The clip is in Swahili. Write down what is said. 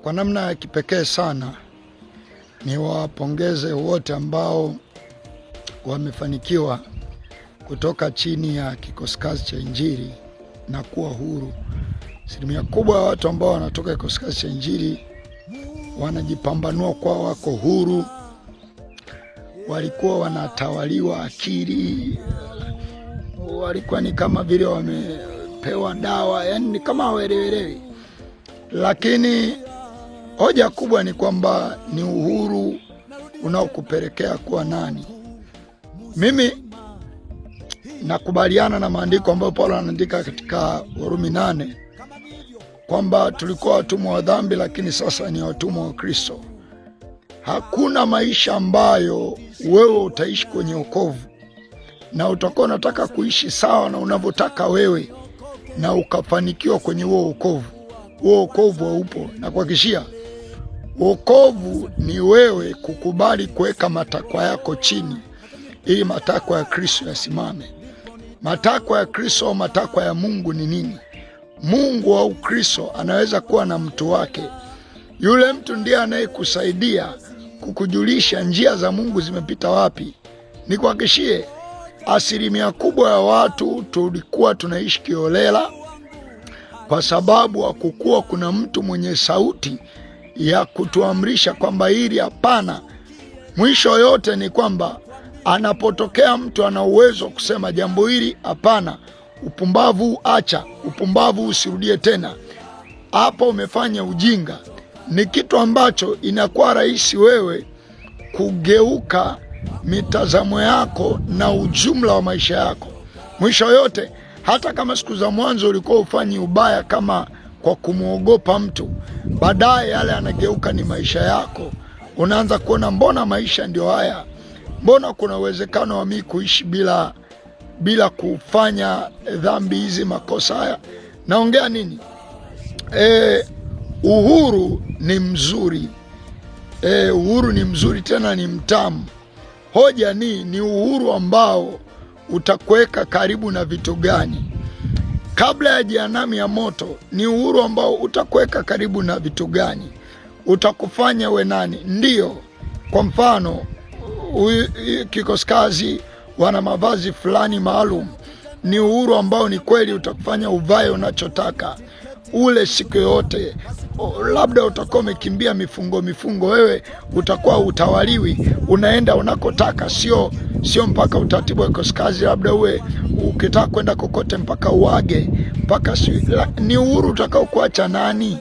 Kwa namna ya kipekee sana ni wapongeze wote ambao wamefanikiwa kutoka chini ya kikosi kazi cha Injili na kuwa huru. Asilimia kubwa ya watu ambao wanatoka kikosi kazi cha Injili wanajipambanua kwa wako huru. Walikuwa wanatawaliwa akili, walikuwa ni kama vile wamepewa dawa, yani ni kama hawaelewelewi. Lakini hoja kubwa ni kwamba ni uhuru unaokupelekea kuwa nani. Mimi nakubaliana na maandiko ambayo Paulo anaandika katika Warumi 8 kwamba tulikuwa watumwa wa dhambi, lakini sasa ni watumwa wa Kristo. Hakuna maisha ambayo wewe utaishi kwenye wokovu na utakuwa unataka kuishi sawa na unavyotaka wewe na ukafanikiwa kwenye huo wokovu. Huo wokovu haupo. Na kuhakikishia, wokovu ni wewe kukubali kuweka matakwa yako chini ili matakwa ya Kristo yasimame. Matakwa ya Kristo au matakwa ya Mungu ni nini? Mungu au Kristo anaweza kuwa na mtu wake. Yule mtu ndiye anayekusaidia kukujulisha njia za Mungu zimepita wapi. Nikuhakikishie, asilimia kubwa ya watu tulikuwa tunaishi kiolela kwa sababu hakukuwa kuna mtu mwenye sauti ya kutuamrisha kwamba hili hapana. Mwisho yote ni kwamba anapotokea mtu ana uwezo kusema jambo hili hapana, upumbavu acha, upumbavu usirudie tena, hapo umefanya ujinga. Ni kitu ambacho inakuwa rahisi wewe kugeuka mitazamo yako na ujumla wa maisha yako. Mwisho yote, hata kama siku za mwanzo ulikuwa ufanyi ubaya kama kwa kumwogopa mtu, baadaye yale anageuka ni maisha yako. Unaanza kuona mbona maisha ndio haya, mbona kuna uwezekano wa mimi kuishi bila kufanya dhambi hizi, makosa haya. Naongea nini? Uhuru ni mzuri. Uhuru ni mzuri, tena ni mtamu. Hoja ni uhuru ambao utakuweka karibu na vitu gani? Kabla ya jehanamu ya moto, ni uhuru ambao utakuweka karibu na vitu gani? Utakufanya we nani? Ndiyo, kwa mfano kikosi kazi wana mavazi fulani maalum. Ni uhuru ambao ni kweli utakufanya uvae unachotaka, ule siku yote. Labda utakuwa umekimbia mifungo, wewe utakuwa utawaliwi, unaenda unakotaka, sio mpaka utaratibu wa kikosi kazi. Labda uwe ukitaka kwenda kokote mpaka uage, mpaka ni uhuru utakao kuacha nani?